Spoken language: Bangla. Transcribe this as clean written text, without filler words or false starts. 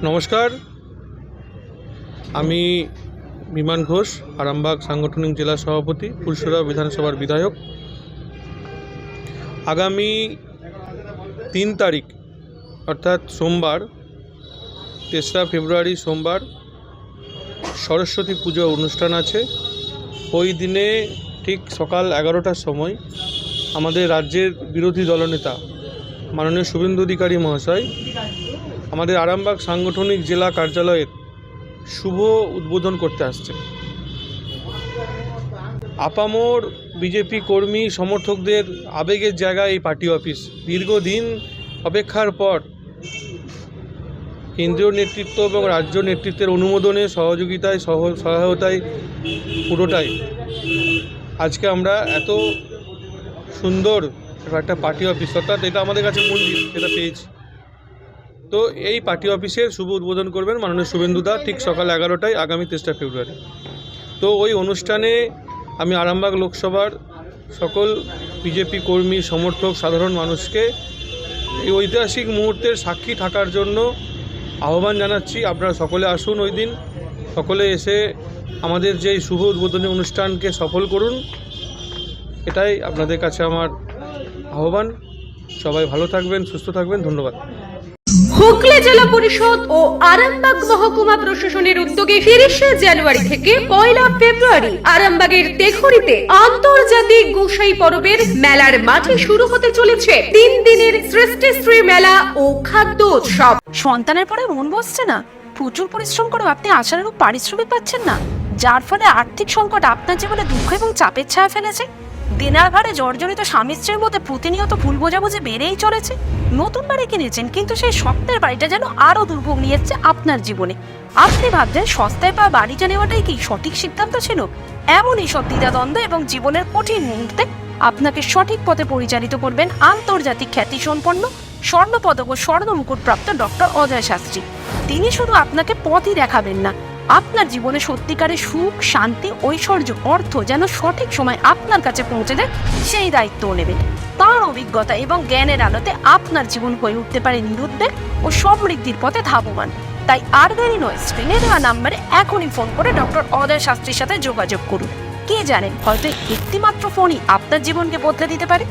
নমস্কার, আমি বিমান ঘোষ, আরামবাগ সাংগঠনিক জেলা সভাপতি, ফুলসুরা বিধানসভার বিধায়ক। আগামী 3 তারিখ অর্থাৎ সোমবার 3রা ফেব্রুয়ারি সোমবার সরস্বতী পুজো অনুষ্ঠান আছে। ওই দিনে ঠিক সকাল 11টার সময় আমাদের রাজ্যের বিরোধী দলনেতা মাননীয় শুভেন্দু অধিকারী মহাশয় আমাদের আরামবাগ সাংগঠনিক জেলা কার্যালয়ের শুভ উদ্বোধন করতে আসছে। আপামর বিজেপি কর্মী সমর্থকদের আবেগের জায়গায় এই পার্টি অফিস। দীর্ঘদিন অপেক্ষার পর কেন্দ্রীয় নেতৃত্ব এবং রাজ্য নেতৃত্বের অনুমোদনে সহযোগিতায় সহায়তায় পুরোটাই আজকে আমরা এত সুন্দর একটা পার্টি অফিস, অর্থাৎ এটা আমাদের কাছে মন্দির, সেটা পেয়েছি। তো এই পার্টি অফিসের শুভ উদ্বোধন করবেন মাননীয় শুভেন্দুদা ঠিক সকাল 11টায় আগামী 3রা ফেব্রুয়ারি। তো ওই অনুষ্ঠানে আমি আরামবাগ লোকসভার সকল বিজেপি কর্মী সমর্থক সাধারণ মানুষকে এই ঐতিহাসিক মুহূর্তের সাক্ষী থাকার জন্য আহ্বান জানাচ্ছি। আপনারা সকলে আসুন, ওই দিন সকলে এসে আমাদের যে শুভ উদ্বোধনী অনুষ্ঠানকে সফল করুন, এটাই আপনাদের কাছে আমার আহ্বান। সবাই ভালো থাকবেন, সুস্থ থাকবেন, ধন্যবাদ। হুগলি জেলা পরিষদ ও আরামবাগ মহকুমা প্রশাসনের উদ্যোগে 30শে জানুয়ারি থেকে 1লা ফেব্রুয়ারি আরামবাগের তেঘরিতে আন্তর্জাতিক গোসাই পরবের মেলার মাঠে শুরু হতে চলেছে 3 দিনের সৃষ্টিশ্রী মেলা ও খাদ্য উৎসব। সন্তানের পরে মন বসছে না, প্রচুর পরিশ্রম করেও আপনি আশানুরূপ পারিশ্রমিক পাচ্ছেন না, যার ফলে আর্থিক সংকট আপনার জীবনে দুঃখ এবং চাপের ছায়া ফেলেছে। দিনার ভারে জর্জরিত স্বামী স্ত্রীর মধ্যে প্রতিনিয়ত ভুল বোঝাবুঝি বেড়েই চলেছে। নতুন বাড়ি কিনেছেন, কিন্তু সেই স্বপ্নের বাড়িটা যেন আরো দুর্ভোগ নিয়ে এসেছে আপনার জীবনে। আপনি ভাবছেন সস্তায় পাওয়া বাড়িটা নেওয়াটাই কি সঠিক সিদ্ধান্ত ছিল? এমনই সব দ্বিধাদ্বন্দ্ব এবং জীবনের কঠিন মুহূর্তে আপনাকে সঠিক পথে পরিচালিত করবেন আন্তর্জাতিক খ্যাতিসম্পন্ন স্বর্ণপদক ও স্বর্ণ মুকুটপ্রাপ্ত ডক্টর অজয় শাস্ত্রী। তিনি শুধু আপনাকে পথই দেখাবেন না, আপনার জীবনে সত্যিকারের সুখ, শান্তি, ঐশ্বর্য, অর্থ যেন সঠিক সময় আপনার কাছে পৌঁছে দেয় সেই দায়িত্বও নেবেন। তার অভিজ্ঞতা এবং জ্ঞানের আলোতে আপনার জীবন হয়ে উঠতে পারে নিরুদ্বেগ ও সমৃদ্ধির পথে ধাবমান। তাই আর দেরি নয়, স্ক্রিনে দেওয়া নাম্বারে এখনই ফোন করে ডক্টর অজয় শাস্ত্রীর সাথে যোগাযোগ করুন। কে জানেন, হয়তো একটি মাত্র ফোনই আপনার জীবনকে বদলে দিতে পারে।